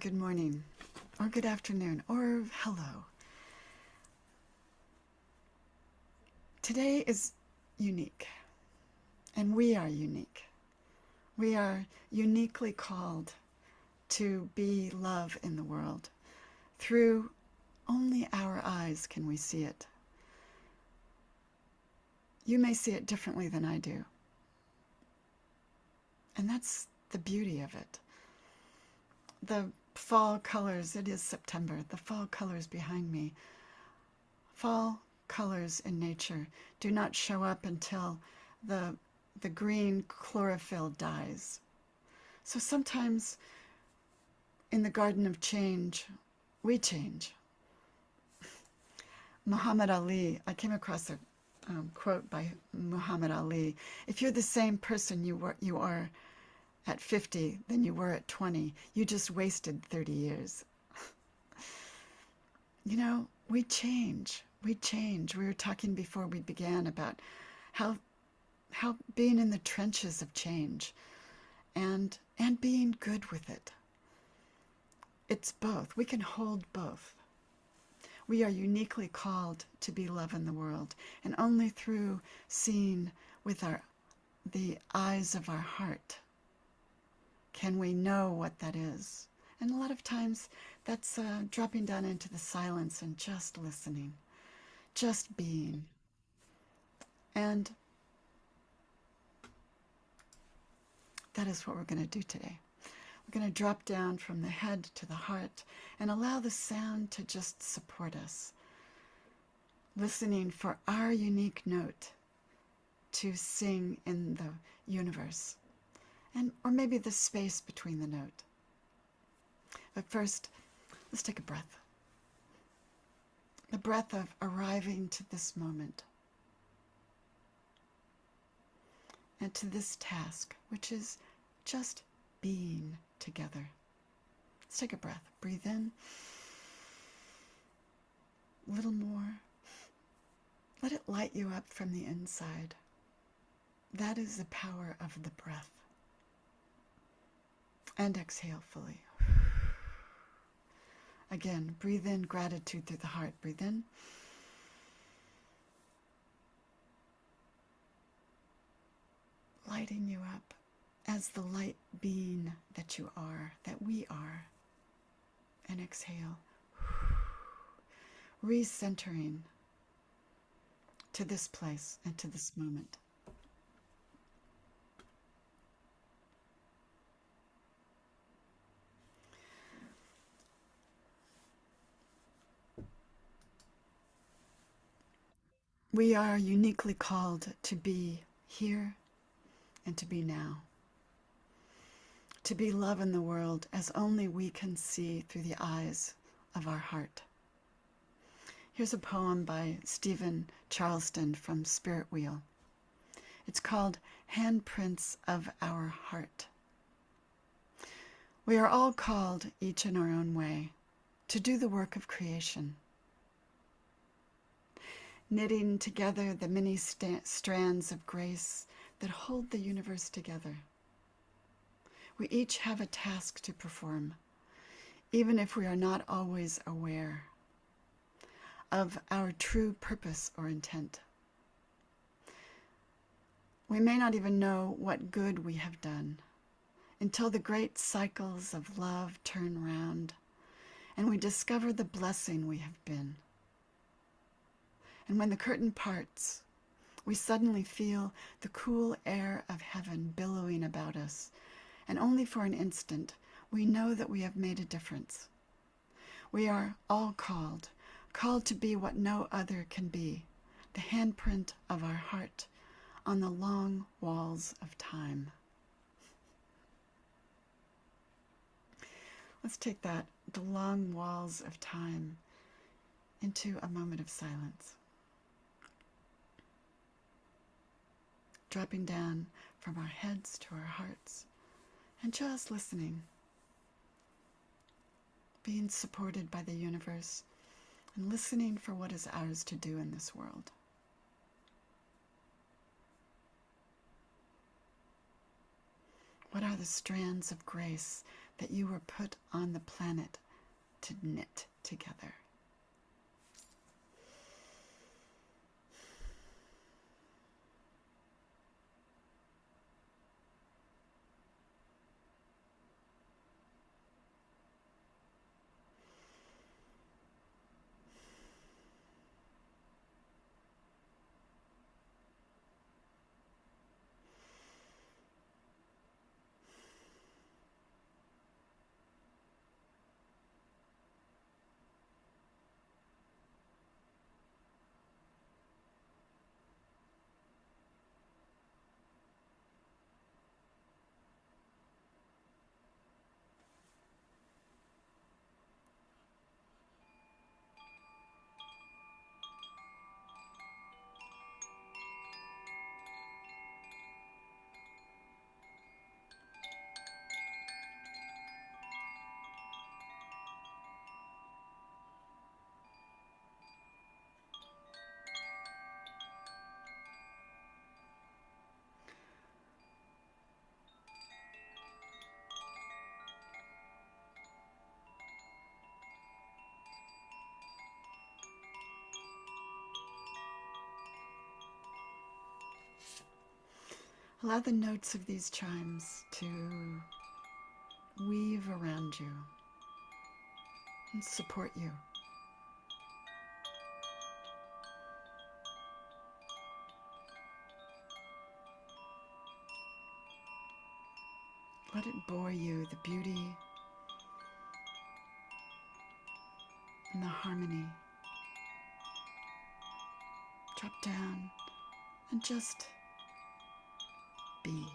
good morning, or good afternoon, or hello. Today is unique, and we are unique. We are uniquely called to be love in the world. Through only our eyes can we see it. You may see it differently than I do. And that's the beauty of it. The fall colors, it is September, the fall colors behind me. Fall colors in nature do not show up until the green chlorophyll dies. So sometimes in the garden of change, we change. Muhammad Ali, I came across a quote by Muhammad Ali. If you're the same person you are at 50 than you were at 20, you just wasted 30 years. You know, we change. We change. We were talking before we began about how being in the trenches of change and being good with it. It's both. We can hold both. We are uniquely called to be love in the world, and only through seeing with the eyes of our heart can we know what that is. And a lot of times that's dropping down into the silence and just listening, just being. And that is what we're going to do today. We're going to drop down from the head to the heart and allow the sound to just support us, listening for our unique note to sing in the universe, or maybe the space between the note. But first, let's take a breath. The breath of arriving to this moment and to this task, which is just being together. Let's take a breath. Breathe in. A little more. Let it light you up from the inside. That is the power of the breath. And exhale fully. Again, breathe in gratitude through the heart. Breathe in. Lighting you up as the light being that you are, that we are. And exhale. Recentering to this place and to this moment. We are uniquely called to be here and to be now. To be love in the world as only we can see through the eyes of our heart. Here's a poem by Charleston from Spirit Wheel. It's called Handprints of Our Heart. We are all called, each in our own way, to do the work of creation. Knitting together the many strands of grace that hold the universe together. We each have a task to perform, even if we are not always aware of our true purpose or intent. We may not even know what good we have done until the great cycles of love turn round and we discover the blessing we have been. And when the curtain parts, we suddenly feel the cool air of heaven billowing about us, and only for an instant we know that we have made a difference. We are all called to be what no other can be, the handprint of our heart on the long walls of time. Let's take that, the long walls of time, into a moment of silence. Dropping down from our heads to our hearts and just listening, being supported by the universe and listening for what is ours to do in this world. What are the strands of grace that you were put on the planet to knit together. Allow the notes of these chimes to weave around you and support you. Let it bore you, the beauty and the harmony. Drop down and just be.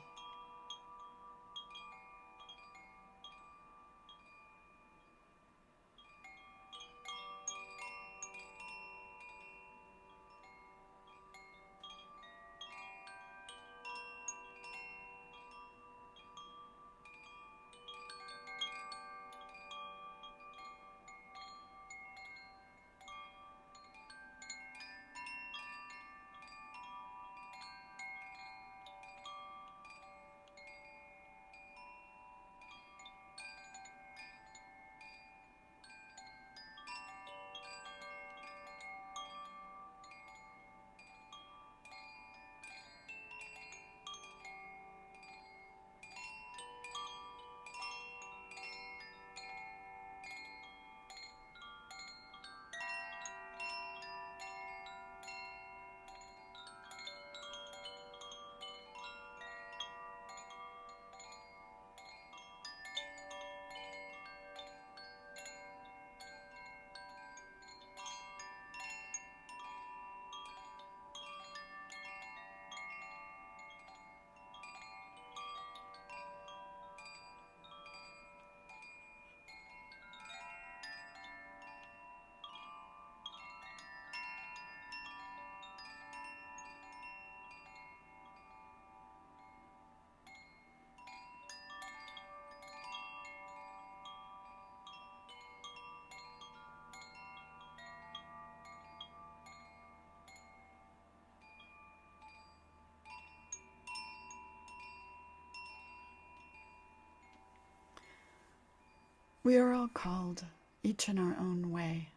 We are all called, each in our own way,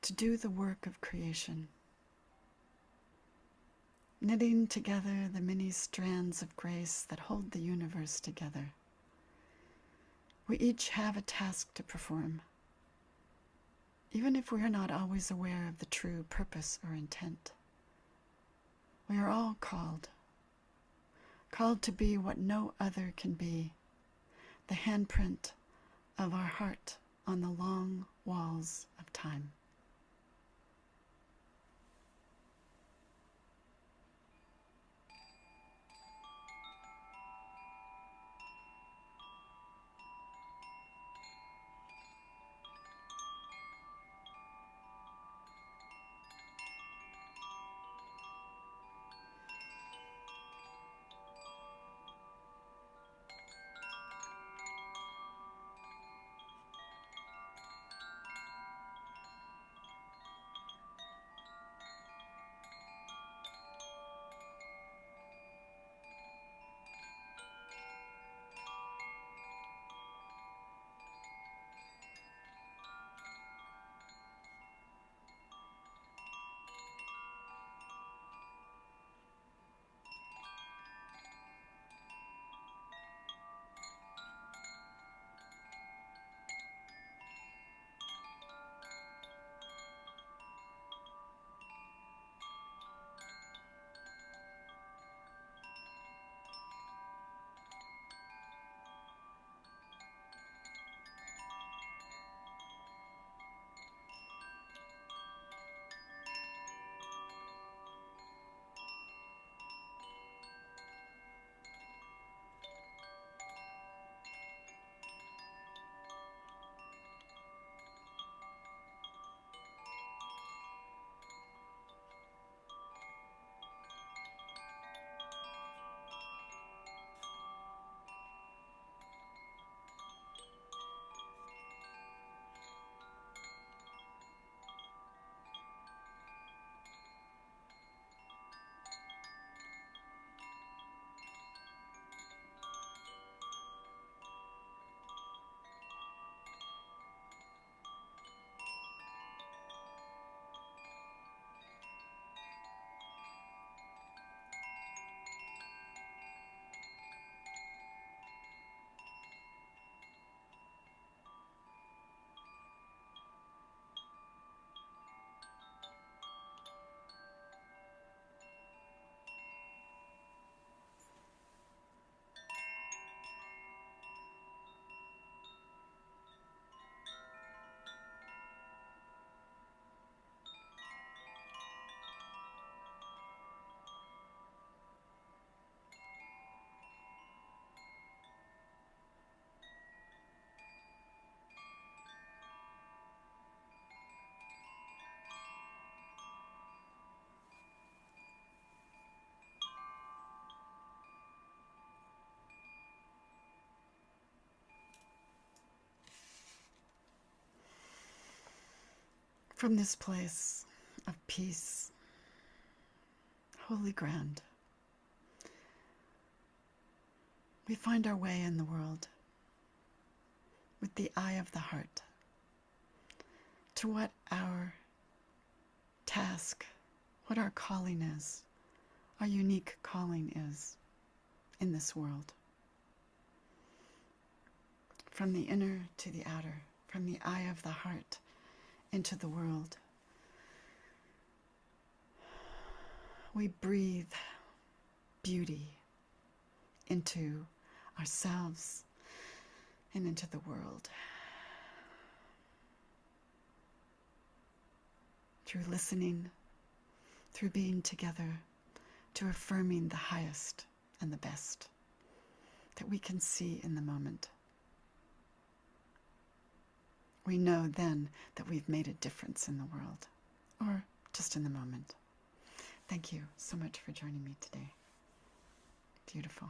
to do the work of creation, knitting together the many strands of grace that hold the universe together. We each have a task to perform, even if we are not always aware of the true purpose or intent. We are all called to be what no other can be, the handprint of our heart on the long walls of time. From this place of peace, holy ground, we find our way in the world with the eye of the heart to what our task, what our calling is, our unique calling is in this world. From the inner to the outer, from the eye of the heart into the world. We breathe beauty into ourselves and into the world. Through listening, through being together, to affirming the highest and the best that we can see in the moment. We know then that we've made a difference in the world, or just in the moment. Thank you so much for joining me today. Beautiful.